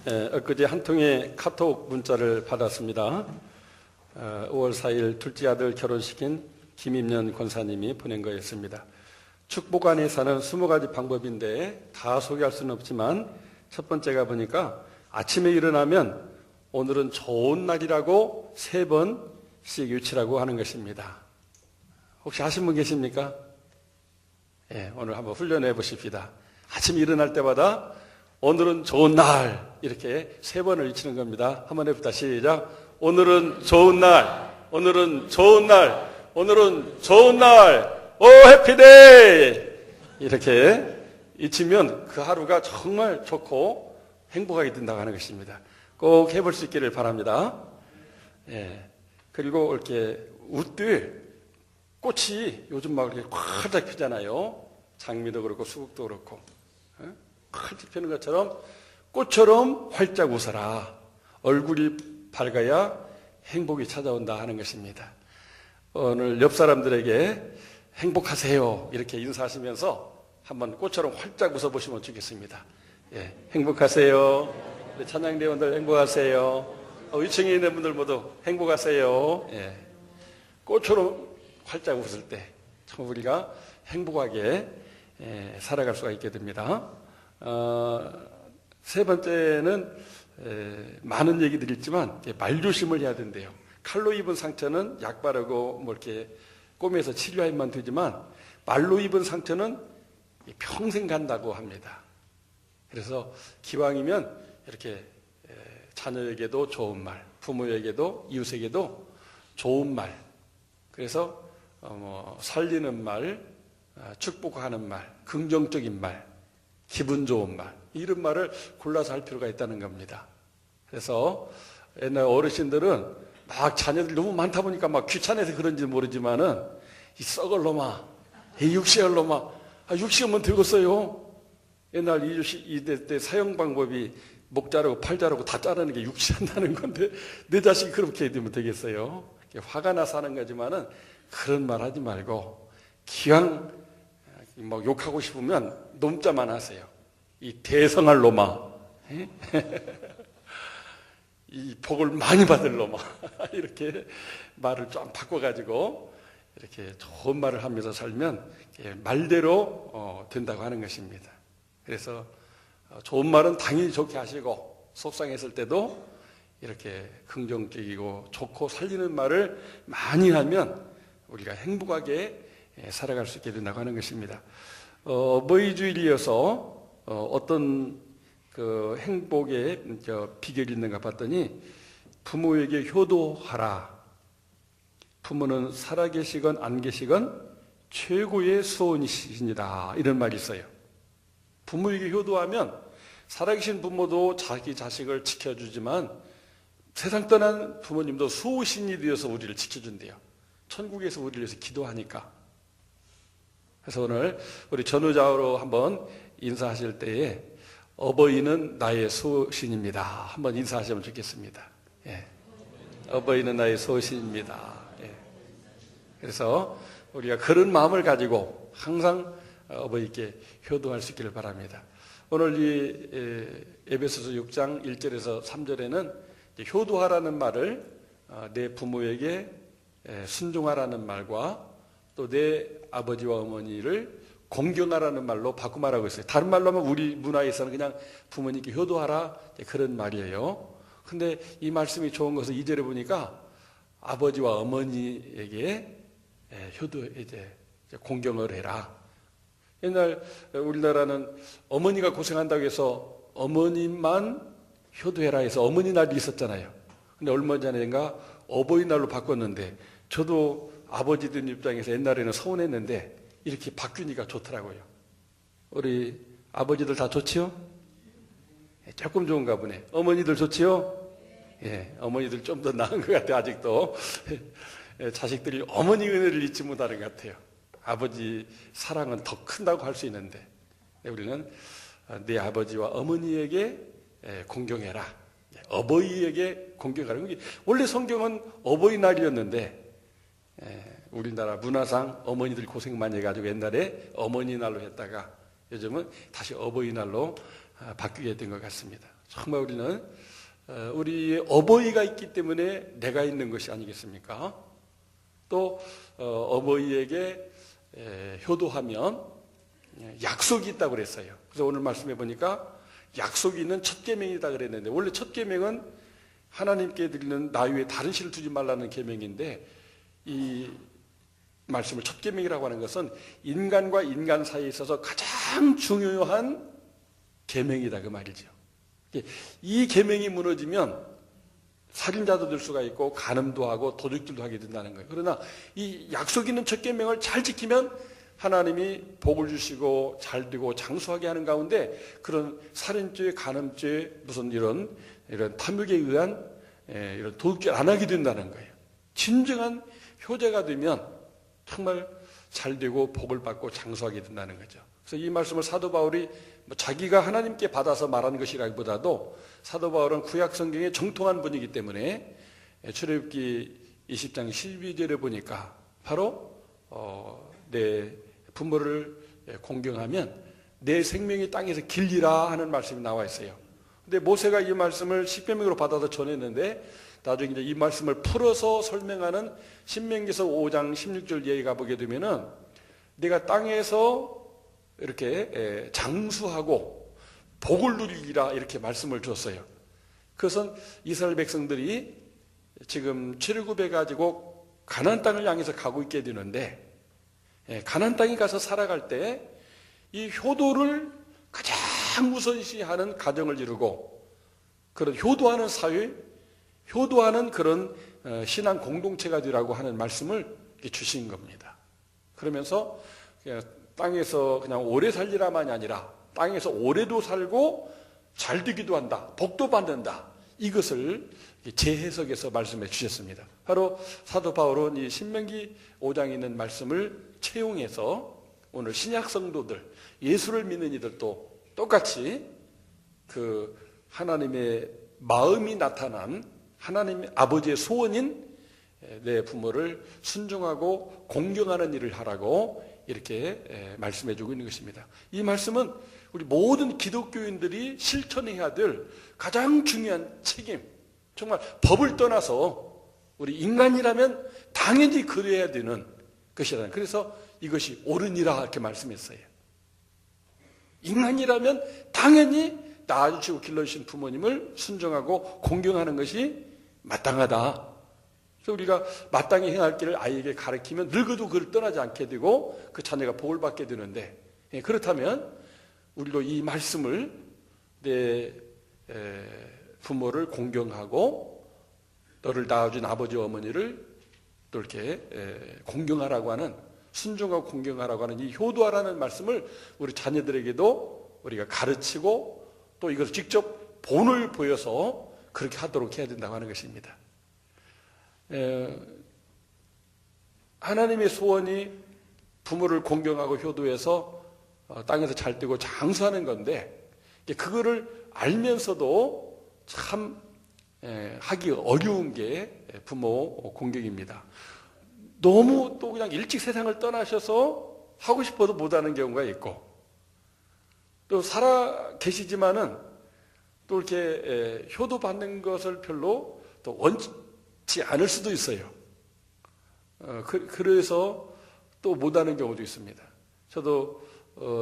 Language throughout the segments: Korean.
엊그제 한 통의 카톡 문자를 받았습니다. 5월 4일 둘째 아들 결혼시킨 김임년 권사님이 보낸 거였습니다. 축복 안에 사는 20가지 방법인데 다 소개할 수는 없지만 첫 번째가 보니까 아침에 일어나면 오늘은 좋은 날이라고 3번씩 외치라고 하는 것입니다. 혹시 하신 분 계십니까? 오늘 한번 훈련해 보십시다. 아침에 일어날 때마다 오늘은 좋은 날 이렇게 3번을 외치는 겁니다. 한번 해봅시다. 시작. 오늘은 좋은 날, 오늘은 좋은 날, 오늘은 좋은 날, 오 해피데이 이렇게 외치면 그 하루가 정말 좋고 행복하게 된다고 하는 것입니다. 꼭 해볼 수 있기를 바랍니다. 그리고 이렇게 웃들 꽃이 요즘 막 이렇게 활짝 피잖아요. 장미도 그렇고 수국도 그렇고 활짝 피는 것처럼 꽃처럼 활짝 웃어라. 얼굴이 밝아야 행복이 찾아온다 하는 것입니다. 오늘 옆 사람들에게 행복하세요 이렇게 인사하시면서 한번 꽃처럼 활짝 웃어보시면 좋겠습니다. 행복하세요. 찬양대원들 행복하세요. 위층에 있는 분들 모두 행복하세요. 꽃처럼 활짝 웃을 때 참 우리가 행복하게 살아갈 수가 있게 됩니다. 세 번째는 많은 얘기들이 있지만 말조심을 해야 된대요. 칼로 입은 상처는 약 바르고 뭐 이렇게 꼬매서 치료하면 되지만 말로 입은 상처는 평생 간다고 합니다. 그래서 기왕이면 이렇게 자녀에게도 좋은 말, 부모에게도 이웃에게도 좋은 말, 그래서 살리는 말, 축복하는 말, 긍정적인 말, 기분 좋은 말 이런 말을 골라서 할 필요가 있다는 겁니다. 그래서 옛날 어르신들은 막 자녀들이 너무 많다 보니까 막 귀찮아서 그런지 모르지만은 이 썩을 놈아, 이 육시할 놈아, 육시하면 되겠어요. 옛날 이대 때 사용 방법이 목 자르고 팔 자르고 다 자르는 게 육시한다는 건데 내 자식이 그렇게 되면 되겠어요. 화가 나서 하는 거지만은 그런 말 하지 말고 기왕 뭐 욕하고 싶으면 놈자만 하세요. 이 대성할 놈아, 이 복을 많이 받을 놈아 이렇게 말을 좀 바꿔가지고 이렇게 좋은 말을 하면서 살면 말대로 된다고 하는 것입니다. 그래서 좋은 말은 당연히 좋게 하시고 속상했을 때도 이렇게 긍정적이고 좋고 살리는 말을 많이 하면 우리가 행복하게 살아갈 수 있게 된다고 하는 것입니다. 어버이주일이어서 어떤 그 행복의 비결이 있는가 봤더니 부모에게 효도하라. 부모는 살아계시건 안 계시건 최고의 소원이십니다. 이런 말이 있어요. 부모에게 효도하면 살아계신 부모도 자기 자식을 지켜주지만 세상 떠난 부모님도 수호신이 되어서 우리를 지켜준대요. 천국에서 우리를 위해서 기도하니까. 그래서 오늘 우리 전우자로 한번 인사하실 때에 어버이는 나의 수호신입니다. 한번 인사하시면 좋겠습니다. 어버이는 나의 수호신입니다. 그래서 우리가 그런 마음을 가지고 항상 어버이께 효도할 수 있기를 바랍니다. 오늘 이 에베소서 6장 1절에서 3절에는 효도하라는 말을 내 부모에게 순종하라는 말과 또 내 아버지와 어머니를 공경하라는 말로 바꿔 말하고 있어요. 다른 말로 하면 우리 문화에서는 그냥 부모님께 효도하라 그런 말이에요. 근데 이 말씀이 좋은 것은 2절에 보니까 아버지와 어머니에게 공경을 해라. 옛날 우리나라는 어머니가 고생한다고 해서 어머님만 효도해라 해서 어머니 날이 있었잖아요. 근데 얼마 전인가 어버이날로 바꿨는데 저도 아버지들 입장에서 옛날에는 서운했는데 이렇게 바뀌니까 좋더라고요. 우리 아버지들 다 좋지요? 조금 좋은가 보네. 어머니들 좋지요? 어머니들 좀 더 나은 것 같아요. 아직도 자식들이 어머니 은혜를 잊지 못하는 것 같아요. 아버지 사랑은 더 큰다고 할 수 있는데 우리는 내 아버지와 어머니에게 공경해라. 어버이에게 공경하라. 원래 성경은 어버이날이었는데 우리나라 문화상 어머니들이 고생 많이 해가지고 옛날에 어머니날로 했다가 요즘은 다시 어버이날로 바뀌게 된 것 같습니다. 정말 우리는 우리 어버이가 있기 때문에 내가 있는 것이 아니겠습니까? 또 어버이에게 효도하면 약속이 있다고 그랬어요. 그래서 오늘 말씀해 보니까 약속이 있는 첫 계명이다 그랬는데, 원래 첫 계명은 하나님께 드리는 나 외에 다른 신을 두지 말라는 계명인데, 이 말씀을 첫 계명이라고 하는 것은 인간과 인간 사이에 있어서 가장 중요한 계명이다 그 말이죠. 이 계명이 무너지면 살인자도 될 수가 있고 간음도 하고 도둑질도 하게 된다는 거예요. 그러나 이 약속 있는 첫 계명을 잘 지키면 하나님이 복을 주시고 잘 되고 장수하게 하는 가운데 그런 살인죄, 간음죄, 무슨 이런 탐욕에 의한 이런 도둑질 안 하게 된다는 거예요. 진정한 효자가 되면 정말 잘 되고 복을 받고 장수하게 된다는 거죠. 그래서 이 말씀을 사도 바울이 자기가 하나님께 받아서 말하는 것이라기보다도 사도 바울은 구약 성경에 정통한 분이기 때문에 출애굽기 20장 12절에 보니까 바로 내 부모를 공경하면 내 생명이 땅에서 길리라 하는 말씀이 나와 있어요. 근데 모세가 이 말씀을 십계명으로 받아서 전했는데 나중에 이제 이 말씀을 풀어서 설명하는 신명기서 5장 16절 예가 보게 되면은 내가 땅에서 이렇게 장수하고 복을 누리리라 이렇게 말씀을 줬어요. 그것은 이스라엘 백성들이 지금 출애굽해 가지고 가나안 땅을 향해서 가고 있게 되는데, 가나안 땅에 가서 살아갈 때 이 효도를 가장 우선시하는 가정을 이루고 그런 효도하는 사회, 효도하는 그런 신앙 공동체가 되라고 하는 말씀을 주신 겁니다. 그러면서 땅에서 그냥 오래 살리라만이 아니라 땅에서 오래도 살고 잘 되기도 한다, 복도 받는다, 이것을 재해석해서 말씀해 주셨습니다. 바로 사도 바울은 이 신명기 5장에 있는 말씀을 채용해서 오늘 신약 성도들, 예수를 믿는 이들도 똑같이 그 하나님의 마음이 나타난 하나님의 아버지의 소원인 내 부모를 순종하고 공경하는 일을 하라고 이렇게 말씀해 주고 있는 것입니다. 이 말씀은 우리 모든 기독교인들이 실천해야 될 가장 중요한 책임, 정말 법을 떠나서 우리 인간이라면 당연히 그래야 되는 것이라는, 그래서 이것이 옳으니라 이렇게 말씀했어요. 인간이라면 당연히 낳아주시고 길러주신 부모님을 순종하고 공경하는 것이 마땅하다. 그래서 우리가 마땅히 행할 길을 아이에게 가르치면 늙어도 그를 떠나지 않게 되고 그 자녀가 복을 받게 되는데, 그렇다면 우리도 이 말씀을 내 부모를 공경하고 너를 낳아준 아버지 어머니를 또 이렇게 공경하라고 하는, 순종하고 공경하라고 하는 이 효도하라는 말씀을 우리 자녀들에게도 우리가 가르치고 또 이것을 직접 본을 보여서 그렇게 하도록 해야 된다고 하는 것입니다. 하나님의 소원이 부모를 공경하고 효도해서 땅에서 잘 되고 장수하는 건데, 그거를 알면서도 참 하기 어려운 게 부모 공경입니다. 너무 또 그냥 일찍 세상을 떠나셔서 하고 싶어도 못하는 경우가 있고, 또 살아 계시지만은 또 이렇게 효도받는 것을 별로 또 원치 않을 수도 있어요. 그래서 또 못하는 경우도 있습니다. 저도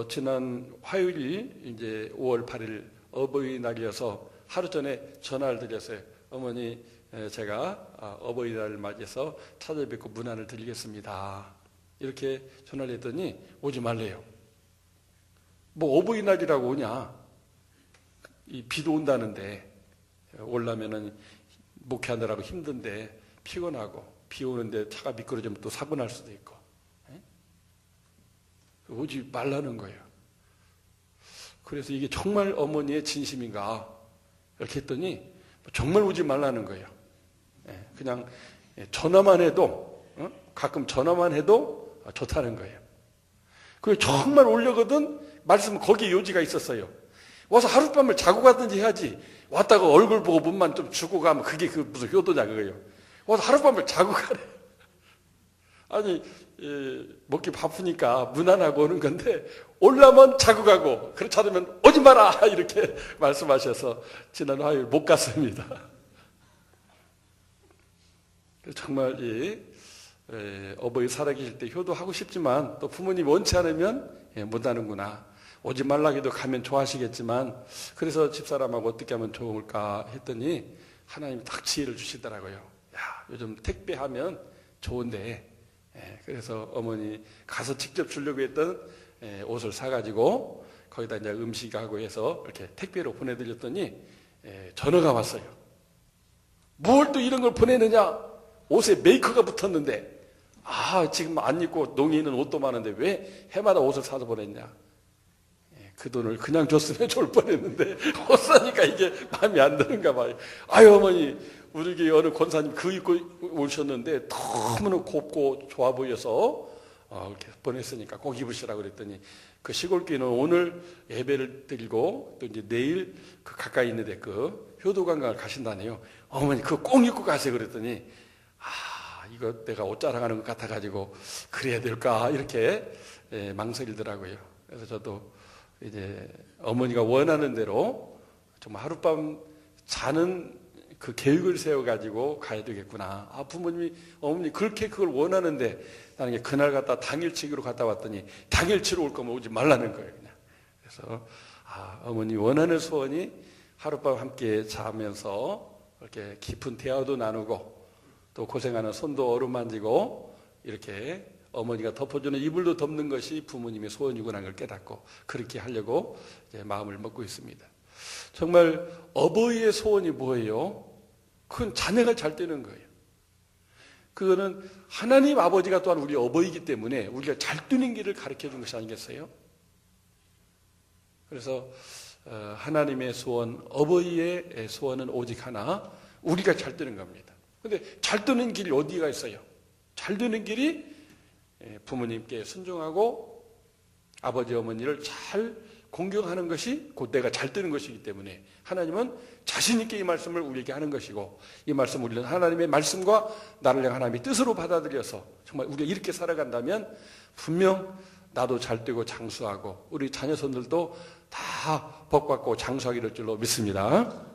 지난 화요일이 이제 5월 8일 어버이날이어서 하루 전에 전화를 드렸어요. 어머니, 제가 어버이날을 맞이해서 찾아뵙고 문안을 드리겠습니다. 이렇게 전화를 했더니 오지 말래요. 뭐 어버이날이라고 오냐? 이 비도 온다는데 오려면은 목회하느라고 힘든데 피곤하고 비 오는데 차가 미끄러지면 또 사고 날 수도 있고, 오지 말라는 거예요. 그래서 이게 정말 어머니의 진심인가 이렇게 했더니 정말 오지 말라는 거예요. 그냥 전화만 해도, 가끔 전화만 해도 좋다는 거예요. 그리고 정말 오려거든 말씀은 거기에 요지가 있었어요. 와서 하룻밤을 자고 가든지 해야지, 왔다가 얼굴 보고 문만 좀 주고 가면 그게 그 무슨 효도냐 그거예요. 와서 하룻밤을 자고 가래. 아니, 먹기 바쁘니까 문안하고 오는 건데 올라면 자고 가고 그렇지 않으면 오지 마라 이렇게 말씀하셔서 지난 화요일 못 갔습니다. 정말 어버이 살아계실 때 효도하고 싶지만 또 부모님이 원치 않으면 못하는구나. 오지 말라기도 가면 좋아하시겠지만 그래서 집사람하고 어떻게 하면 좋을까 했더니 하나님이 딱 지혜를 주시더라고요. 야, 요즘 택배하면 좋은데 그래서 어머니 가서 직접 주려고 했던 옷을 사가지고 거기다 이제 음식하고 해서 이렇게 택배로 보내드렸더니 전화가 왔어요. 뭘 또 이런 걸 보내느냐? 옷에 메이커가 붙었는데 지금 안 입고 농에 있는 옷도 많은데 왜 해마다 옷을 사서 보냈냐? 그 돈을 그냥 줬으면 좋을 뻔했는데 옷 사니까 이게 마음에 안 드는가 봐요. 아유 어머니 우리 교회 어느 권사님 그 입고 오셨는데 너무나 곱고 좋아 보여서 이렇게 보냈으니까 꼭 입으시라고 그랬더니 그 시골 교회는 오늘 예배를 드리고 또 이제 내일 그 가까이 있는데 그 효도관광을 가신다네요. 어머니 그거 꼭 입고 가세요 그랬더니 이거 내가 옷 자랑하는 것 같아가지고 그래야 될까 이렇게 망설이더라고요. 그래서 저도 이제 어머니가 원하는 대로 정말 하룻밤 자는 그 계획을 세워가지고 가야 되겠구나. 부모님이 어머니 그렇게 그걸 원하는데 나는 그날 갔다 당일치기로 갔다 왔더니 당일치로 올 거면 오지 말라는 거예요. 그냥. 그래서 어머니 원하는 소원이 하룻밤 함께 자면서 이렇게 깊은 대화도 나누고 또 고생하는 손도 어루만지고 이렇게 어머니가 덮어주는 이불도 덮는 것이 부모님의 소원이구나 걸 깨닫고 그렇게 하려고 이제 마음을 먹고 있습니다. 정말 어버이의 소원이 뭐예요? 그건 자녀가 잘 되는 거예요. 그거는 하나님 아버지가 또한 우리 어버이기 때문에 우리가 잘 되는 길을 가르쳐 준 것이 아니겠어요? 그래서 하나님의 소원, 어버이의 소원은 오직 하나, 우리가 잘 되는 겁니다. 근데 잘 되는 길이 어디가 있어요? 잘 되는 길이 부모님께 순종하고 아버지 어머니를 잘 공경하는 것이 곧 내가 잘 되는 것이기 때문에 하나님은 자신 있게 이 말씀을 우리에게 하는 것이고 이 말씀 우리는 하나님의 말씀과 나를 향한 하나님의 뜻으로 받아들여서 정말 우리가 이렇게 살아간다면 분명 나도 잘 되고 장수하고 우리 자녀손들도 다 복받고 장수하게 될 줄로 믿습니다.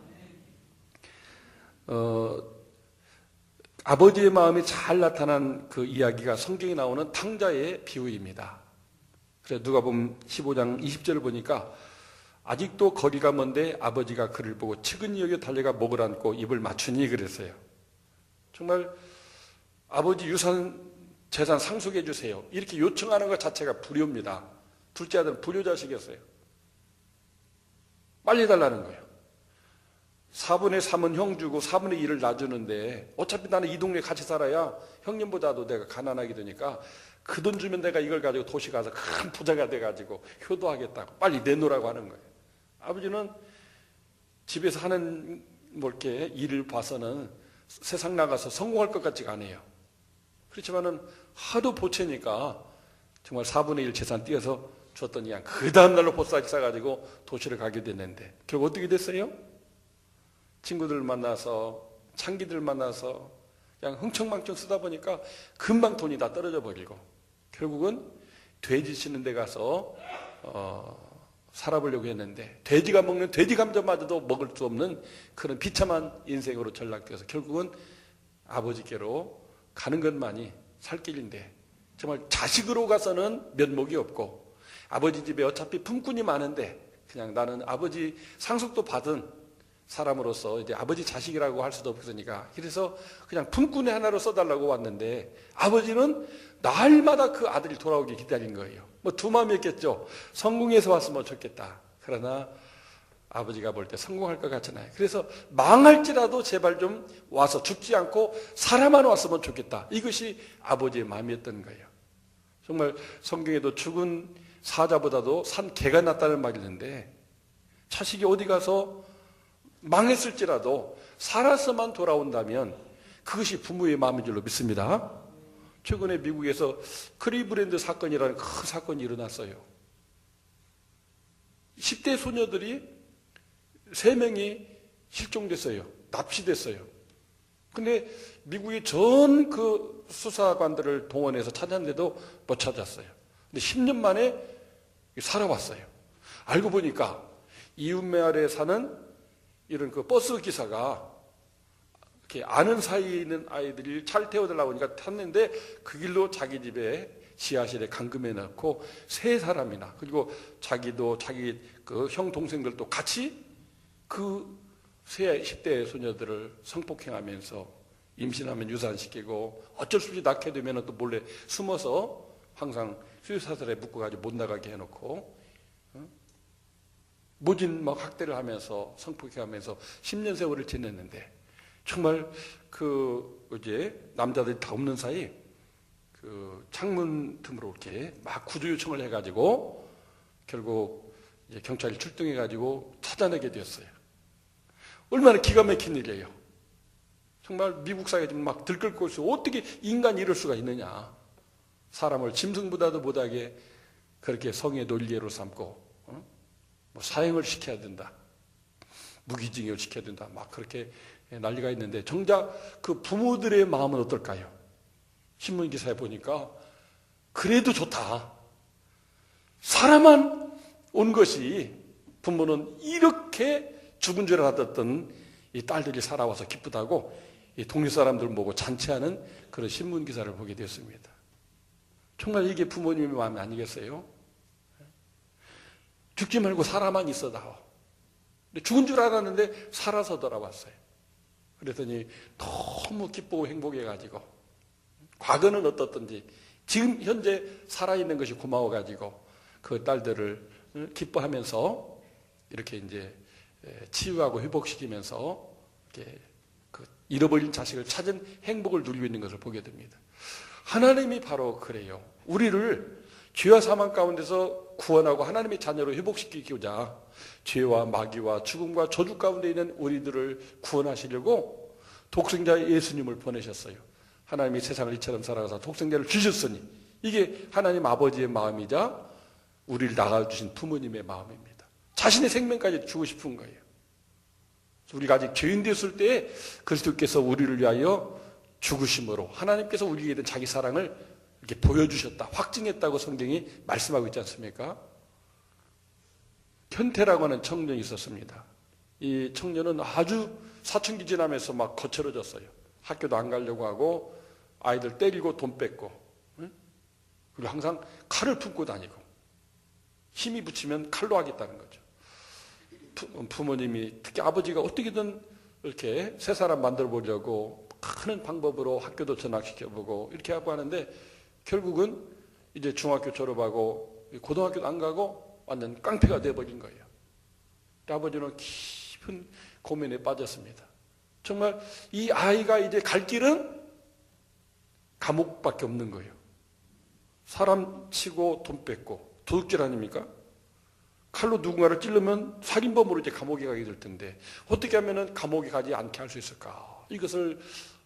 아버지의 마음이 잘 나타난 그 이야기가 성경에 나오는 탕자의 비유입니다. 그래서 누가복음 15장 20절을 보니까 아직도 거리가 먼데 아버지가 그를 보고 측은히 여겨 달려가 목을 안고 입을 맞추니 그랬어요. 정말 아버지 유산 재산 상속해 주세요. 이렇게 요청하는 것 자체가 불효입니다. 둘째 아들은 불효자식이었어요. 빨리 달라는 거예요. 4분의 3은 형 주고 4분의 1을 나 주는데 어차피 나는 이 동네에 같이 살아야 형님보다도 내가 가난하게 되니까 그 돈 주면 내가 이걸 가지고 도시 가서 큰 부자가 돼가지고 효도하겠다고 빨리 내놓으라고 하는 거예요. 아버지는 집에서 하는 뭐 이렇게 일을 봐서는 세상 나가서 성공할 것 같지가 않아요. 그렇지만은 하도 보채니까 정말 4분의 1 재산 띄어서 줬더니 그냥 그 다음날로 보쌈 싸가지고 도시를 가게 됐는데 결국 어떻게 됐어요? 친구들 만나서 창기들 만나서 그냥 흥청망청 쓰다 보니까 금방 돈이 다 떨어져 버리고 결국은 돼지 치는 데 가서 살아보려고 했는데 돼지가 먹는 돼지 감자마저도 먹을 수 없는 그런 비참한 인생으로 전락되어서 결국은 아버지께로 가는 것만이 살 길인데 정말 자식으로 가서는 면목이 없고 아버지 집에 어차피 품꾼이 많은데 그냥 나는 아버지 상속도 받은 사람으로서 이제 아버지 자식이라고 할 수도 없으니까 그래서 그냥 품꾼의 하나로 써달라고 왔는데 아버지는 날마다 그 아들이 돌아오기 기다린 거예요. 뭐 두 마음이었겠죠. 성공해서 왔으면 좋겠다. 그러나 아버지가 볼 때 성공할 것 같잖아요. 그래서 망할지라도 제발 좀 와서 죽지 않고 살아만 왔으면 좋겠다. 이것이 아버지의 마음이었던 거예요. 정말 성경에도 죽은 사자보다도 산 개가 낫다는 말이 있는데 자식이 어디 가서 망했을지라도 살아서만 돌아온다면 그것이 부모의 마음인 줄로 믿습니다. 최근에 미국에서 크리브랜드 사건이라는 큰 사건이 일어났어요. 10대 소녀들이 3명이 실종됐어요. 납치됐어요. 근데 미국의 전 그 수사관들을 동원해서 찾았는데도 못 찾았어요. 근데 10년 만에 살아왔어요. 알고 보니까 이웃마을에 사는 이런 그 버스 기사가 이렇게 아는 사이에 있는 아이들이 차를 태워달라고 하니까 탔는데 그 길로 자기 집에 지하실에 감금해 놓고 세 사람이나 그리고 자기도 자기 그 형 동생들도 같이 그 세 10대 소녀들을 성폭행하면서 임신하면 유산시키고 어쩔 수 없이 낳게 되면 또 몰래 숨어서 항상 수유사설에 묶어가지고 못 나가게 해놓고 모진 막 학대를 하면서 성폭행하면서 10년 세월을 지냈는데 정말 그 이제 남자들이 다 없는 사이 그 창문 틈으로 이렇게 막 구조 요청을 해가지고 결국 이제 경찰이 출동해가지고 찾아내게 되었어요. 얼마나 기가 막힌 일이에요. 정말 미국 사회에 지금 막 들끓고 있어. 어떻게 인간이 이럴 수가 있느냐. 사람을 짐승보다도 못하게 그렇게 성의 논리로 삼고 뭐 사형을 시켜야 된다. 무기징역을 시켜야 된다. 막 그렇게 난리가 있는데 정작 그 부모들의 마음은 어떨까요? 신문 기사에 보니까 그래도 좋다. 살아만 온 것이 부모는 이렇게 죽은 줄 알았던 이 딸들이 살아와서 기쁘다고 이 동네 사람들 보고 잔치하는 그런 신문 기사를 보게 되었습니다. 정말 이게 부모님의 마음이 아니겠어요? 죽지 말고 살아만 있어다오. 죽은 줄 알았는데 살아서 돌아왔어요. 그랬더니 너무 기쁘고 행복해가지고 과거는 어떻든지 지금 현재 살아있는 것이 고마워가지고 그 딸들을 기뻐하면서 이렇게 이제 치유하고 회복시키면서 이렇게 그 잃어버린 자식을 찾은 행복을 누리고 있는 것을 보게 됩니다. 하나님이 바로 그래요. 우리를 죄와 사망 가운데서 구원하고 하나님의 자녀로 회복시키고자 죄와 마귀와 죽음과 저주 가운데 있는 우리들을 구원하시려고 독생자 예수님을 보내셨어요. 하나님이 세상을 이처럼 사랑하사 독생자를 주셨으니 이게 하나님 아버지의 마음이자 우리를 낳아주신 부모님의 마음입니다. 자신의 생명까지 주고 싶은 거예요. 우리가 아직 죄인 되었을 때 그리스도께서 우리를 위하여 죽으심으로 하나님께서 우리에게 된 자기 사랑을 이렇게 보여주셨다, 확증했다고 성경이 말씀하고 있지 않습니까? 현태라고 하는 청년이 있었습니다. 이 청년은 아주 사춘기 지나면서 막 거칠어졌어요. 학교도 안 가려고 하고 아이들 때리고 돈 뺏고 그리고 항상 칼을 품고 다니고 힘이 붙이면 칼로 하겠다는 거죠. 부모님이 특히 아버지가 어떻게든 이렇게 새 사람 만들어 보려고 하는 방법으로 학교도 전학시켜보고 이렇게 하고 하는데 결국은 이제 중학교 졸업하고 고등학교도 안 가고 완전 깡패가 돼버린 거예요. 아버지는 깊은 고민에 빠졌습니다. 정말 이 아이가 이제 갈 길은 감옥밖에 없는 거예요. 사람 치고 돈 뺏고 도둑질 아닙니까? 칼로 누군가를 찌르면 살인범으로 이제 감옥에 가게 될 텐데 어떻게 하면 감옥에 가지 않게 할 수 있을까? 이것을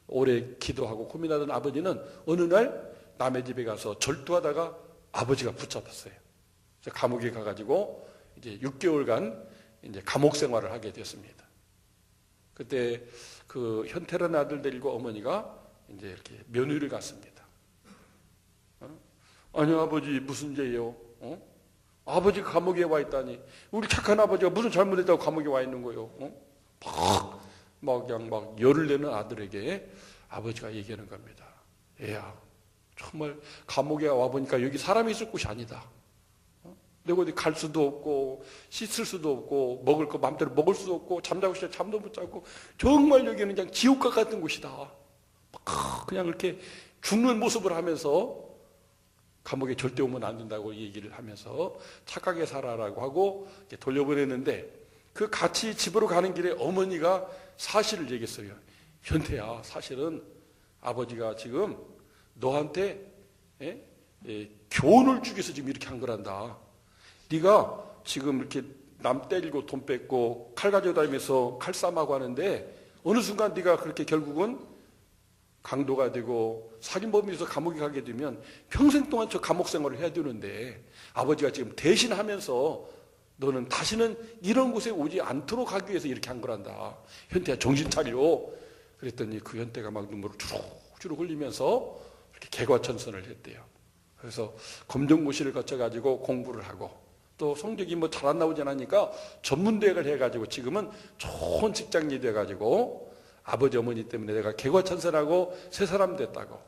오래 기도하고 고민하던 아버지는 어느 날 남의 집에 가서 절도하다가 아버지가 붙잡혔어요. 그래서 감옥에 가가지고 이제 6개월간 이제 감옥 생활을 하게 됐습니다. 그때 그 현태라는 아들 데리고 어머니가 이제 이렇게 면회를 갔습니다. 아니 아버지 무슨 죄예요? 아버지가 감옥에 와 있다니 우리 착한 아버지가 무슨 잘못했다고 감옥에 와 있는 거예요? 막 그냥 막 열을 내는 아들에게 아버지가 얘기하는 겁니다. 애야 정말 감옥에 와보니까 여기 사람이 있을 곳이 아니다. 내가 어디 갈 수도 없고 씻을 수도 없고 먹을 거 마음대로 먹을 수도 없고 잠자고 싶을 때 잠도 못 자고 정말 여기는 그냥 지옥과 같은 곳이다. 그냥 이렇게 죽는 모습을 하면서 감옥에 절대 오면 안 된다고 얘기를 하면서 착하게 살아라고 하고 돌려보냈는데 그 같이 집으로 가는 길에 어머니가 사실을 얘기했어요. 현태야 사실은 아버지가 지금 너한테 교훈을 주기 위해서 지금 이렇게 한 거란다. 네가 지금 이렇게 남 때리고 돈 뺏고 칼 가지고 다니면서 칼싸움하고 하는데 어느 순간 네가 그렇게 결국은 강도가 되고 살인범이어서 감옥에 가게 되면 평생 동안 저 감옥 생활을 해야 되는데 아버지가 지금 대신하면서 너는 다시는 이런 곳에 오지 않도록 하기 위해서 이렇게 한 거란다. 현태야 정신 차려. 그랬더니 그 현태가 막 눈물을 주룩주룩 흘리면서 이렇게 개과천선을 했대요. 그래서 검정고시를 거쳐가지고 공부를 하고 또 성적이 뭐 잘 안 나오지 않으니까 전문대학을 해가지고 지금은 좋은 직장인이 돼가지고 아버지 어머니 때문에 내가 개과천선하고 새 사람 됐다고.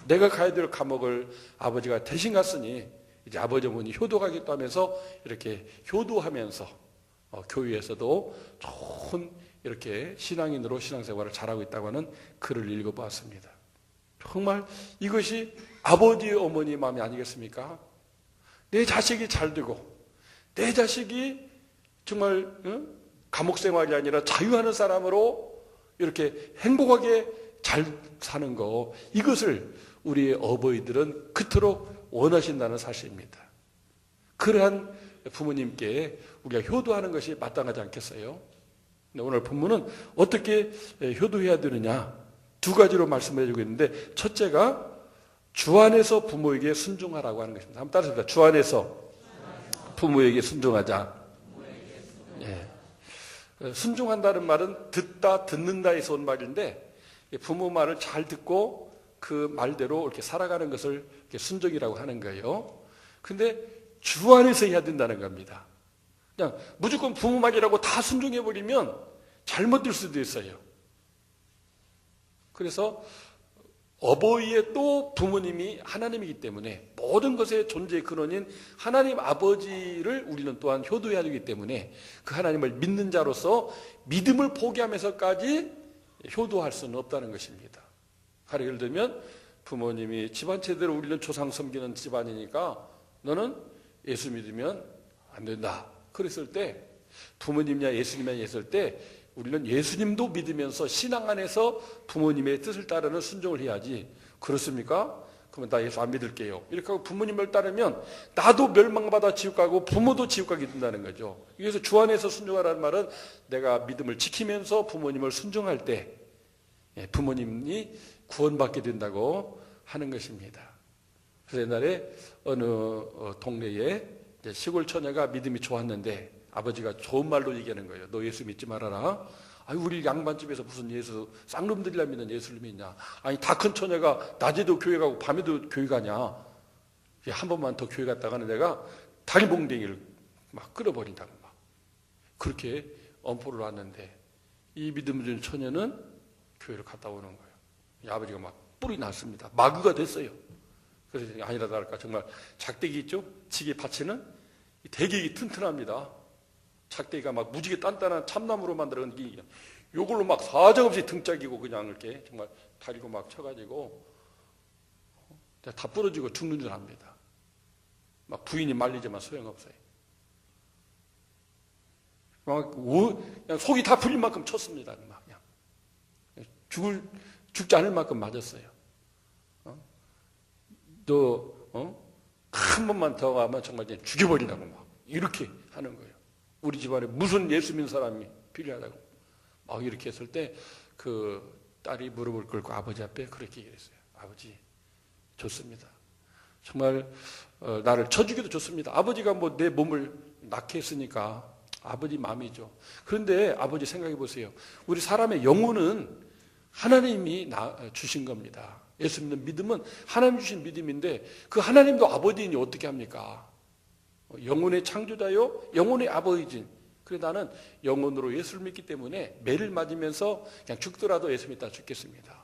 내가 가야 될 과목을 아버지가 대신 갔으니 이제 아버지 어머니 효도하겠다 하면서 이렇게 효도하면서 교회에서도 좋은 이렇게 신앙인으로 신앙생활을 잘하고 있다고 하는 글을 읽어보았습니다. 정말 이것이 아버지 어머니 마음이 아니겠습니까? 내 자식이 잘 되고 내 자식이 정말 감옥생활이 아니라 자유하는 사람으로 이렇게 행복하게 잘 사는 거, 이것을 우리의 어버이들은 그토록 원하신다는 사실입니다. 그러한 부모님께 우리가 효도하는 것이 마땅하지 않겠어요? 오늘 본문은 어떻게 효도해야 되느냐, 두 가지로 말씀을 해주고 있는데, 첫째가 주 안에서 부모에게 순종하라고 하는 것입니다. 한번 따라서 주 안에서 부모에게 순종하자. 예. 순종한다는 말은 듣는다에서 온 말인데, 부모 말을 잘 듣고 그 말대로 이렇게 살아가는 것을 이렇게 순종이라고 하는 거예요. 근데 주 안에서 해야 된다는 겁니다. 그냥 무조건 부모 말이라고 다 순종해버리면 잘못될 수도 있어요. 그래서 어버이의 또 부모님이 하나님이기 때문에 모든 것의 존재의 근원인 하나님 아버지를 우리는 또한 효도해야 되기 때문에 그 하나님을 믿는 자로서 믿음을 포기하면서까지 효도할 수는 없다는 것입니다. 예를 들면 부모님이 집안 제대로 우리는 조상 섬기는 집안이니까 너는 예수 믿으면 안 된다. 그랬을 때 부모님이냐 예수님이냐 했을 때 우리는 예수님도 믿으면서 신앙 안에서 부모님의 뜻을 따르는 순종을 해야지. 그렇습니까? 그러면 나 예수 안 믿을게요. 이렇게 하고 부모님을 따르면 나도 멸망받아 지옥 가고 부모도 지옥 가게 된다는 거죠. 그래서 주 안에서 순종하라는 말은 내가 믿음을 지키면서 부모님을 순종할 때 부모님이 구원받게 된다고 하는 것입니다. 그래서 옛날에 어느 동네에 시골 처녀가 믿음이 좋았는데 아버지가 좋은 말로 얘기하는 거예요. 너 예수 믿지 말아라. 아니 우리 양반집에서 무슨 예수, 쌍놈들이라 믿는 예수를 믿냐. 아니 다 큰 처녀가 낮에도 교회 가고 밤에도 교회 가냐. 한 번만 더 교회 갔다가는 내가 다리봉댕이를 막 끌어버린다고 막 그렇게 엄포를 놨는데 이 믿음 준 처녀는 교회를 갔다 오는 거예요. 이 아버지가 막 뿔이 났습니다. 마귀가 됐어요. 그래서 아니라 다를까 정말 작대기 있죠? 지게 받치는 되게 튼튼합니다. 작대기가 막 무지개 단단한 참나무로 만들어진 게 요걸로 막 사정없이 등짝이고 그냥 이렇게 정말 다리고 막 쳐가지고 다 부러지고 죽는 줄 압니다. 막 부인이 말리지만 소용없어요. 막 그냥 속이 다 풀릴 만큼 쳤습니다. 막 그냥 죽지 않을 만큼 맞았어요. 한 번만 더 가면 정말 죽여버리라고 막 이렇게 하는 거예요. 우리 집안에 무슨 예수 믿는 사람이 필요하다고 막 이렇게 했을 때 그 딸이 무릎을 꿇고 아버지 앞에 그렇게 얘기했어요. 아버지 좋습니다. 정말 나를 쳐주기도 좋습니다. 아버지가 뭐 내 몸을 낳게 했으니까 아버지 마음이죠. 그런데 아버지 생각해 보세요. 우리 사람의 영혼은 하나님이 주신 겁니다. 예수 믿는 믿음은 하나님 주신 믿음인데 그 하나님도 아버지니 어떻게 합니까? 영혼의 창조자요, 영혼의 아버지인. 그래 나는 영혼으로 예수를 믿기 때문에 매를 맞으면서 그냥 죽더라도 예수 믿다 죽겠습니다.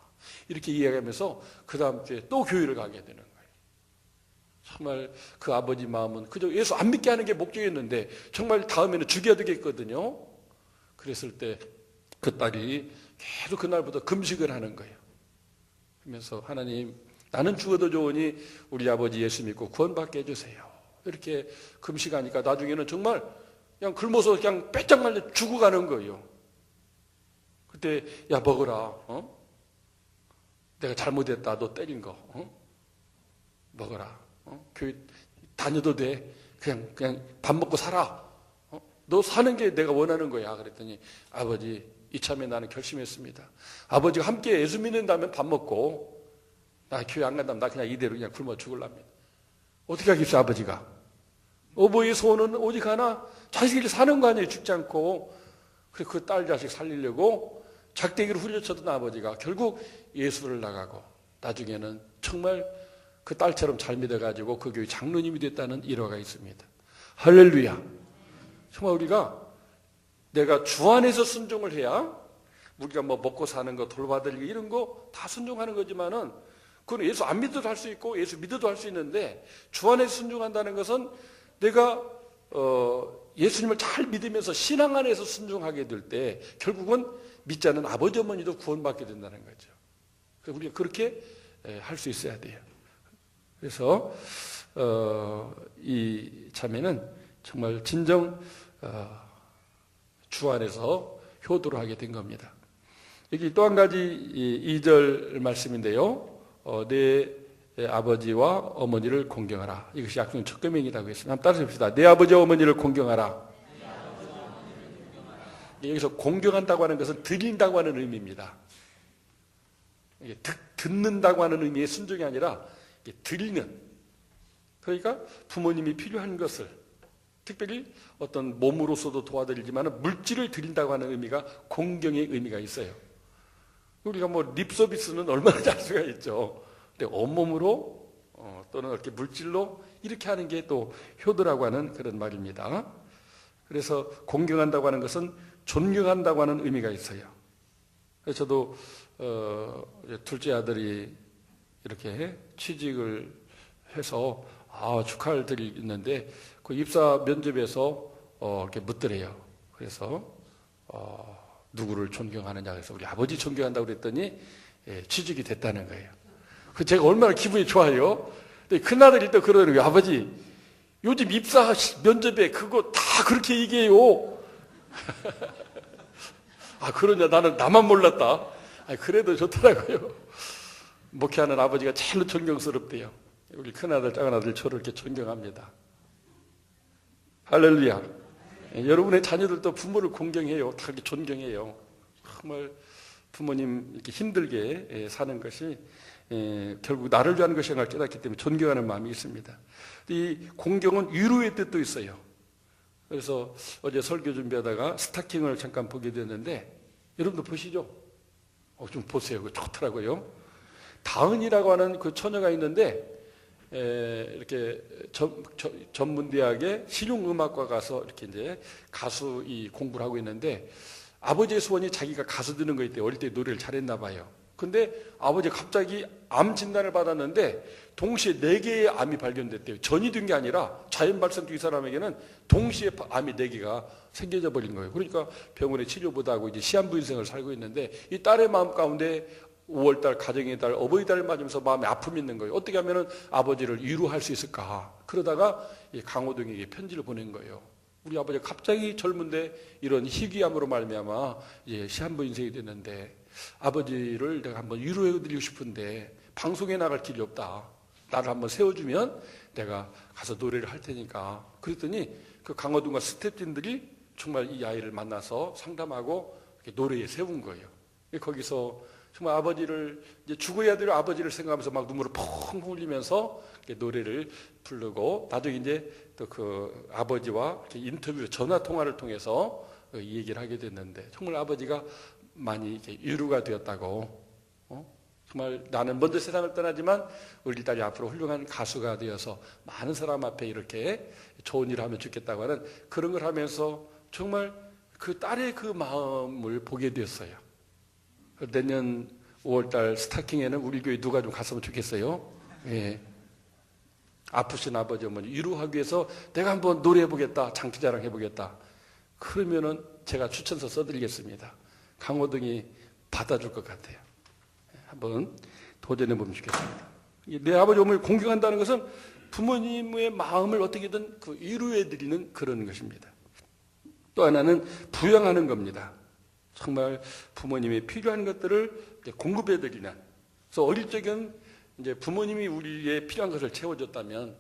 이렇게 이야기하면서 그 다음 주에 또 교회를 가게 되는 거예요. 정말 그 아버지 마음은 그저 예수 안 믿게 하는 게 목적이었는데 정말 다음에는 죽여야 되겠거든요. 그랬을 때 그 딸이 계속 그날부터 금식을 하는 거예요. 그러면서 하나님 나는 죽어도 좋으니 우리 아버지 예수 믿고 구원받게 해주세요. 이렇게 금식하니까 나중에는 정말 그냥 굶어서 그냥 빼짝 말려 죽어가는 거예요. 그때 야 먹어라. 내가 잘못했다. 너 때린 거. 먹어라. 교회 다녀도 돼. 그냥 밥 먹고 살아. 너 사는 게 내가 원하는 거야. 그랬더니 아버지 이참에 나는 결심했습니다. 아버지가 함께 예수 믿는다면 밥 먹고 나 교회 안 간다면 나 그냥 이대로 그냥 굶어 죽을랍니다. 어떻게 하겠어요 아버지가? 어버이의 소원은 오직 하나 자식이 사는 거 아니에요. 죽지 않고. 그래서 그 딸 자식 살리려고 작대기를 후려쳤던 아버지가 결국 예수를 나가고 나중에는 정말 그 딸처럼 잘 믿어가지고 그 교회 장로님이 됐다는 일화가 있습니다. 할렐루야. 정말 우리가 내가 주 안에서 순종을 해야 우리가 뭐 먹고 사는 거, 돌봐드리고 이런 거 다 순종하는 거지만은 그건 예수 안 믿어도 할 수 있고 예수 믿어도 할 수 있는데 주 안에서 순종한다는 것은 내가 예수님을 잘 믿으면서 신앙 안에서 순종하게 될 때 결국은 믿지 않는 아버지 어머니도 구원받게 된다는 거죠. 그래서 우리가 그렇게 할 수 있어야 돼요. 그래서 이 자매는 정말 진정 주 안에서 효도를 하게 된 겁니다. 여기 또 한 가지 2절 말씀인데요. 내 아버지와 어머니를 공경하라. 이것이 약속의 첫 계명이라고 했습니다. 한번 따라서 봅시다. 내 아버지와 어머니를 공경하라. 여기서 공경한다고 하는 것은 드린다고 하는 의미입니다. 듣는다고 하는 의미의 순종이 아니라 드리는. 그러니까 부모님이 필요한 것을 특별히 어떤 몸으로서도 도와드리지만 물질을 드린다고 하는 의미가 공경의 의미가 있어요. 우리가 뭐 립서비스는 얼마나 잘 수가 있죠. 근데 온몸으로 또는 이렇게 물질로 이렇게 하는 게 또 효도라고 하는 그런 말입니다. 그래서 공경한다고 하는 것은 존경한다고 하는 의미가 있어요. 그래서 저도 둘째 아들이 이렇게 취직을 해서 축하를 드리는데 그 입사 면접에서 이렇게 묻더래요. 그래서 누구를 존경하느냐 해서 우리 아버지 존경한다고 그랬더니 취직이 됐다는 거예요. 그 제가 얼마나 기분이 좋아요. 근데 큰아들이 또 그러는 거예요. 아버지 요즘 입사 면접에 그거 다 그렇게 얘기해요. 그러냐 나만 몰랐다. 그래도 좋더라고요. 목회하는 아버지가 제일로 존경스럽대요. 우리 큰아들 작은아들 저를 이렇게 존경합니다. 할렐루야. 여러분의 자녀들도 부모를 공경해요. 다 이렇게 존경해요. 정말 부모님 이렇게 힘들게 사는 것이 결국 나를 위한 것인 걸 깨닫기 때문에 존경하는 마음이 있습니다. 이 공경은 위로의 뜻도 있어요. 그래서 어제 설교 준비하다가 스타킹을 잠깐 보게 됐는데 여러분도 보시죠? 좀 보세요. 그거 좋더라고요. 다은이라고 하는 그 처녀가 있는데 이렇게 전문대학에 실용음악과 가서 이렇게 이제 가수 공부를 하고 있는데 아버지의 소원이 자기가 가수 되는 거 있대요. 어릴 때 노래를 잘했나 봐요. 근데 아버지가 갑자기 암 진단을 받았는데 동시에 4개의 암이 발견됐대요. 전이 된 게 아니라 자연 발생적 이 사람에게는 동시에 암이 4개가 생겨져 버린 거예요. 그러니까 병원에 치료보다하고 이제 시한부 인생을 살고 있는데 이 딸의 마음 가운데 5월달 가정의 달 어버이달을 맞으면서 마음에 아픔이 있는 거예요. 어떻게 하면 아버지를 위로할 수 있을까? 그러다가 강호동에게 편지를 보낸 거예요. 우리 아버지가 갑자기 젊은데 이런 희귀암으로 말미암아 시한부 인생이 됐는데 아버지를 내가 한번 위로해드리고 싶은데 방송에 나갈 길이 없다. 나를 한번 세워주면 내가 가서 노래를 할 테니까. 그랬더니 그 강호동과 스태프진들이 정말 이 아이를 만나서 상담하고 노래에 세운 거예요. 거기서 정말 아버지를 이제 죽어야 될 아버지를 생각하면서 막 눈물을 펑펑 흘리면서 노래를 부르고 나중에 이제 또 그 아버지와 인터뷰 전화 통화를 통해서 이 얘기를 하게 됐는데 정말 아버지가 많이 위로가 되었다고. 정말 나는 먼저 세상을 떠나지만 우리 딸이 앞으로 훌륭한 가수가 되어서 많은 사람 앞에 이렇게 좋은 일을 하면 좋겠다고 하는 그런 걸 하면서 정말 그 딸의 그 마음을 보게 되었어요. 내년 5월달 스타킹에는 우리 교회 누가 좀 갔으면 좋겠어요. 예. 아프신 아버지 어머니 위로하기 위해서 내가 한번 노래해보겠다. 장기자랑 해보겠다. 그러면은 제가 추천서 써드리겠습니다. 강호동이 받아줄 것 같아요. 한번 도전해보면 좋겠습니다. 내 아버지 어머니를 공경한다는 것은 부모님의 마음을 어떻게든 그 위로해드리는 그런 것입니다. 또 하나는 부양하는 겁니다. 정말 부모님이 필요한 것들을 공급해드리는. 그래서 어릴 적엔 이제 부모님이 우리의 필요한 것을 채워줬다면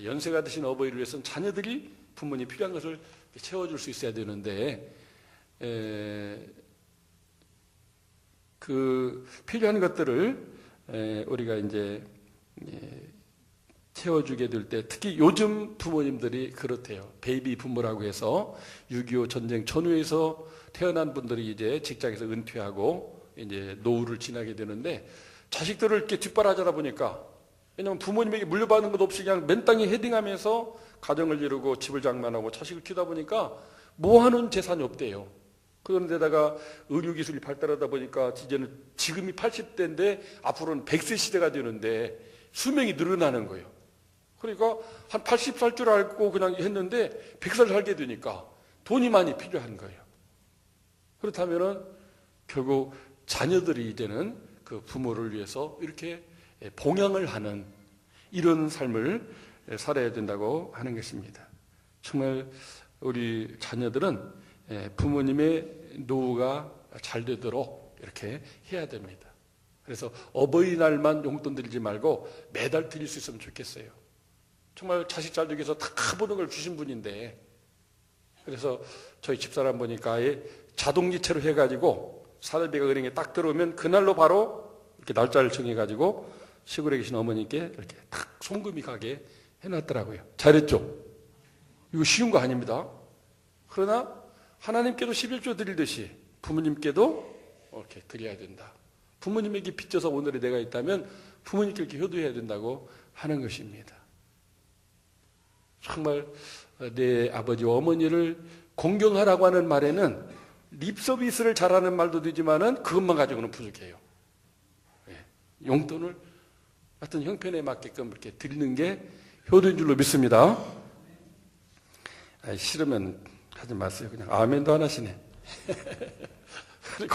연세가 드신 어버이를 위해서는 자녀들이 부모님 필요한 것을 채워줄 수 있어야 되는데 그 필요한 것들을 우리가 이제 채워주게 될 때 특히 요즘 부모님들이 그렇대요. 베이비 부모라고 해서 6.25 전쟁 전후에서 태어난 분들이 이제 직장에서 은퇴하고 이제 노후를 지나게 되는데 자식들을 이렇게 뒷바라지하다 보니까 왜냐하면 부모님에게 물려받는 것 없이 그냥 맨 땅에 헤딩하면서 가정을 이루고 집을 장만하고 자식을 키우다 보니까 모아놓은 재산이 없대요. 그런데다가 의료기술이 발달하다 보니까 이제는 지금이 80대인데 앞으로는 100세 시대가 되는데 수명이 늘어나는 거예요. 그러니까 한 80살 줄 알고 그냥 했는데 100살 살게 되니까 돈이 많이 필요한 거예요. 그렇다면은 결국 자녀들이 이제는 그 부모를 위해서 이렇게 봉양을 하는 이런 삶을 살아야 된다고 하는 것입니다. 정말 우리 자녀들은 부모님의 노후가 잘 되도록 이렇게 해야 됩니다. 그래서 어버이날만 용돈 드리지 말고 매달 드릴 수 있으면 좋겠어요. 정말 자식 잘 되기 위해서 다 모든 걸 주신 분인데, 그래서 저희 집사람 보니까 아예 자동이체로 해가지고 사례비가 은행에 딱 들어오면 그날로 바로 이렇게 날짜를 정해가지고 시골에 계신 어머니께 이렇게 딱 송금이 가게 해놨더라고요. 잘했죠? 이거 쉬운 거 아닙니다. 그러나 하나님께도 11조 드리듯이 부모님께도 이렇게 드려야 된다. 부모님에게 빚져서 오늘의 내가 있다면 부모님께 이렇게 효도해야 된다고 하는 것입니다. 정말 내 아버지와 어머니를 공경하라고 하는 말에는 립서비스를 잘하는 말도 되지만은 그것만 가지고는 부족해요. 용돈을 어떤 형편에 맞게끔 이렇게 드리는 게 효도인 줄로 믿습니다. 싫으면 하지 마세요. 그냥 아멘도 안 하시네.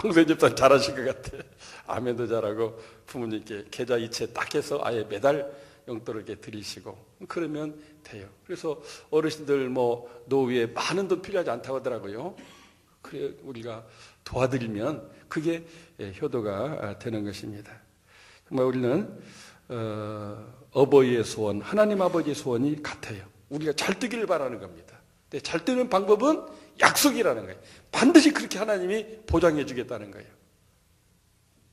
공세 집사님 잘하실 것 같아. 아멘도 잘하고 부모님께 계좌 이체 딱 해서 아예 매달 용돈을 이렇게 드리시고 그러면 돼요. 그래서 어르신들 노후에 많은 돈 필요하지 않다고 하더라고요. 그래 우리가 도와드리면 그게 효도가 되는 것입니다. 정말 우리는 어버이의 소원, 하나님 아버지의 소원이 같아요. 우리가 잘 되기를 바라는 겁니다. 근데 잘 되는 방법은 약속이라는 거예요. 반드시 그렇게 하나님이 보장해 주겠다는 거예요.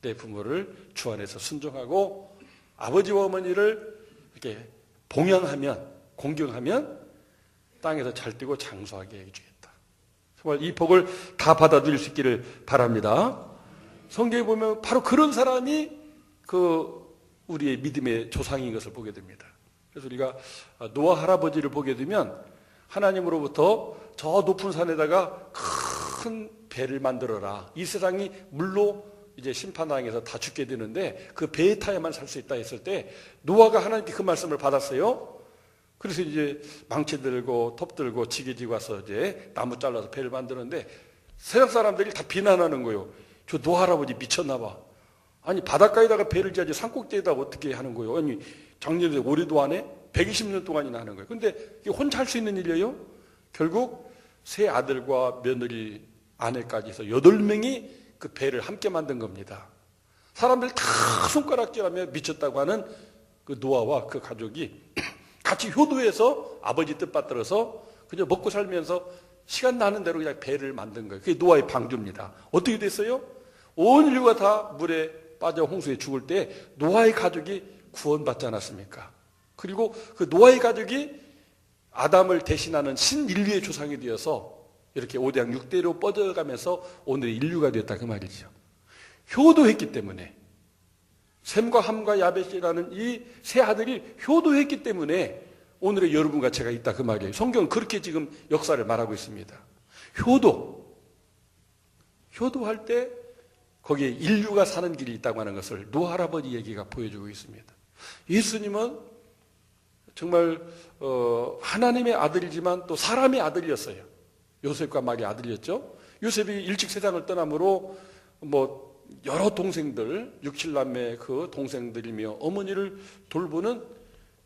내 부모를 주 안에서 순종하고 아버지와 어머니를 이렇게 봉양하면, 공경하면 땅에서 잘 되고 장수하게 해주겠다. 정말 이 복을 다 받아들일 수 있기를 바랍니다. 성경에 보면 바로 그런 사람이 우리의 믿음의 조상인 것을 보게 됩니다. 그래서 우리가 노아 할아버지를 보게 되면 하나님으로부터 저 높은 산에다가 큰 배를 만들어라. 이 세상이 물로 이제 심판당해서 다 죽게 되는데 그 배에 타야만 살 수 있다 했을 때 노아가 하나님께 그 말씀을 받았어요. 그래서 이제 망치 들고 톱 들고 지게 지고 와서 이제 나무 잘라서 배를 만드는데 세상 사람들이 다 비난하는 거예요. 저 노아 할아버지 미쳤나 봐. 아니 바닷가에다가 배를 지어야지 산꼭대에다 어떻게 하는 거예요? 아니 작년에 올해도 안 해? 120년 동안이나 하는 거예요. 근데 이게 혼자 할 수 있는 일이에요? 결국 세 아들과 며느리 아내까지 해서 8명이 그 배를 함께 만든 겁니다. 사람들 다 손가락질하며 미쳤다고 하는 그 노아와 그 가족이 같이 효도해서 아버지 뜻 받들어서 그냥 먹고 살면서 시간 나는 대로 그냥 배를 만든 거예요. 그게 노아의 방주입니다. 어떻게 됐어요? 온 인류가 다 물에 빠져 홍수에 죽을 때 노아의 가족이 구원받지 않았습니까? 그리고 그 노아의 가족이 아담을 대신하는 신인류의 조상이 되어서 이렇게 5대양 6대로 뻗어가면서 오늘의 인류가 되었다 그 말이죠. 효도했기 때문에 셈과 함과 야벳이라는 이 세 아들이 효도했기 때문에 오늘의 여러분과 제가 있다 그 말이에요. 성경은 그렇게 지금 역사를 말하고 있습니다. 효도할 때 거기에 인류가 사는 길이 있다고 하는 것을 노아 할아버지 얘기가 보여주고 있습니다. 예수님은 정말 하나님의 아들이지만 또 사람의 아들이었어요. 요셉과 마리의 아들이었죠. 요셉이 일찍 세상을 떠남으로 여러 동생들, 6, 7남매 그 동생들이며 어머니를 돌보는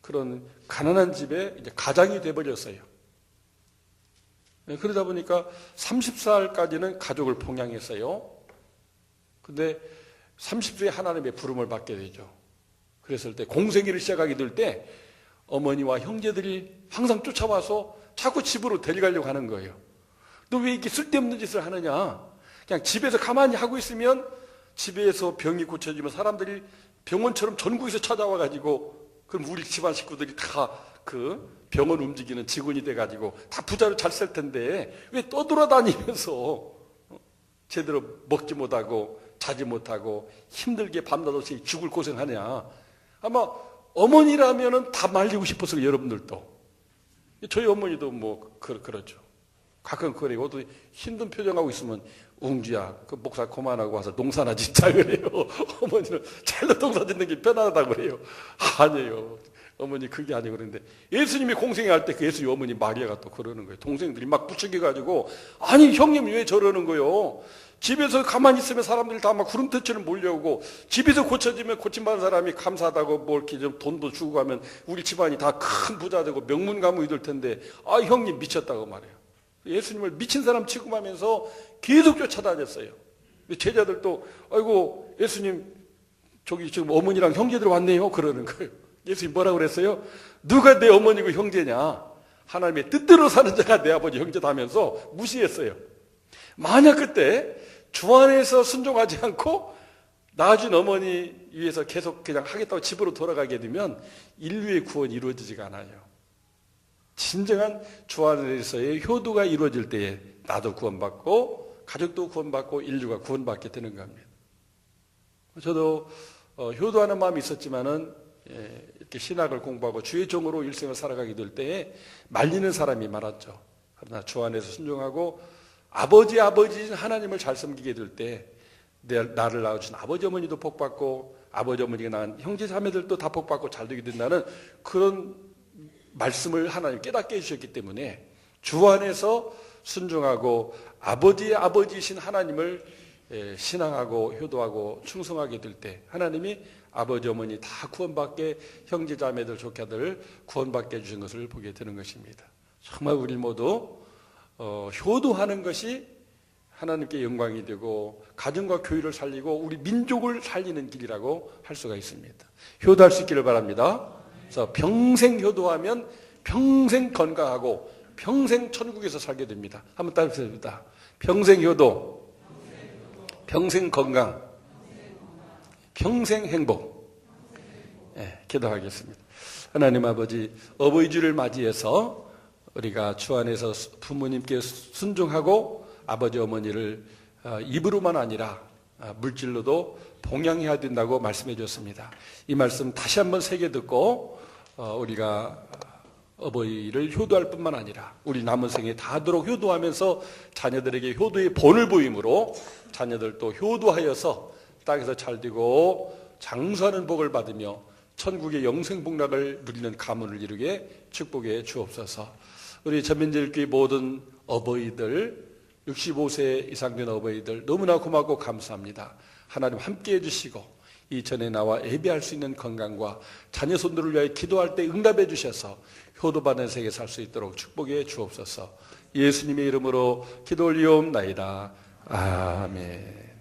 그런 가난한 집에 이제 가장이 돼버렸어요. 그러다 보니까 30살까지는 가족을 봉양했어요. 근데 30세에 하나님의 부름을 받게 되죠. 그랬을 때 공생애를 시작하게 될 때 어머니와 형제들이 항상 쫓아와서 자꾸 집으로 데려가려고 하는 거예요. 너 왜 이렇게 쓸데없는 짓을 하느냐? 그냥 집에서 가만히 하고 있으면 집에서 병이 고쳐지면 사람들이 병원처럼 전국에서 찾아와가지고 그럼 우리 집안 식구들이 다 그 병원 움직이는 직원이 돼가지고 다 부자로 잘 살 텐데 왜 떠돌아다니면서 제대로 먹지 못하고 자지 못하고 힘들게 밤낮없이 죽을 고생하냐. 아마 어머니라면은 다 말리고 싶어서 여러분들도. 저희 어머니도 뭐 그렇죠. 가끔 그래요. 또 힘든 표정하고 있으면 웅주야, 그 목사 그만하고 와서 농사나 짓자 그래요. 어머니는 잘로 농사 짓는 게 편하다고 그래요. 아니에요. 어머니 그게 아니고 그런데 예수님이 공생할 때 그 예수님 어머니 마리아가 또 그러는 거예요. 동생들이 막 부추겨가지고 아니 형님 왜 저러는 거요? 집에서 가만히 있으면 사람들이 다 막 구름대처럼 몰려오고 집에서 고쳐지면 고침받은 사람이 감사하다고 뭐 이렇게 좀 돈도 주고 가면 우리 집안이 다 큰 부자 되고 명문 가문이 될 텐데 아 형님 미쳤다고 말해요. 예수님을 미친 사람 취급하면서 계속 쫓아다녔어요. 제자들도 아이고 예수님 저기 지금 어머니랑 형제들 왔네요 그러는 거예요. 예수님 뭐라고 그랬어요? 누가 내 어머니고 형제냐? 하나님의 뜻대로 사는 자가 내 아버지 형제다 하면서 무시했어요. 만약 그때 주 안에서 순종하지 않고 낳아준 어머니 위해서 계속 그냥 하겠다고 집으로 돌아가게 되면 인류의 구원이 이루어지지가 않아요. 진정한 주 안에서의 효도가 이루어질 때에 나도 구원받고 가족도 구원받고 인류가 구원받게 되는 겁니다. 저도 효도하는 마음이 있었지만은 이렇게 신학을 공부하고 주의 종으로 일생을 살아가게 될 때에 말리는 사람이 많았죠. 그러나 주 안에서 순종하고 아버지인 하나님을 잘 섬기게 될 때 나를 낳아준 아버지 어머니도 복받고 아버지 어머니가 낳은 형제 자매들도 다 복받고 잘 되게 된다는 그런 말씀을 하나님 깨닫게 해주셨기 때문에 주 안에서 순종하고 아버지이신 하나님을 신앙하고 효도하고 충성하게 될 때 하나님이 아버지 어머니 다 구원받게 형제 자매들 조카들 구원받게 해주신 것을 보게 되는 것입니다. 정말 우리 모두 효도하는 것이 하나님께 영광이 되고 가정과 교회를 살리고 우리 민족을 살리는 길이라고 할 수가 있습니다. 효도할 수 있기를 바랍니다. 그래서 평생 효도하면 평생 건강하고 평생 천국에서 살게 됩니다. 한번 따라해봅니다. 평생 효도, 평생 건강, 평생 행복. 기도하겠습니다. 하나님 아버지, 어버이 주를 맞이해서 우리가 주 안에서 부모님께 순종하고 아버지 어머니를 입으로만 아니라 물질로도 봉양해야 된다고 말씀해 주셨습니다. 이 말씀 다시 한번 새겨 듣고 우리가 어버이를 효도할 뿐만 아니라 우리 남은 생에 다하도록 효도하면서 자녀들에게 효도의 본을 보임으로 자녀들도 효도하여서 땅에서 잘되고 장수하는 복을 받으며 천국의 영생복락을 누리는 가문을 이루게 축복해 주옵소서. 우리 전민들교회 모든 어버이들 65세 이상 된 어버이들 너무나 고맙고 감사합니다. 하나님 함께해 주시고 이전에 나와 예배할 수 있는 건강과 자녀 손들을 위하여 기도할 때 응답해 주셔서 효도받는 세계 살 수 있도록 축복해 주옵소서. 예수님의 이름으로 기도 올리옵나이다. 아멘.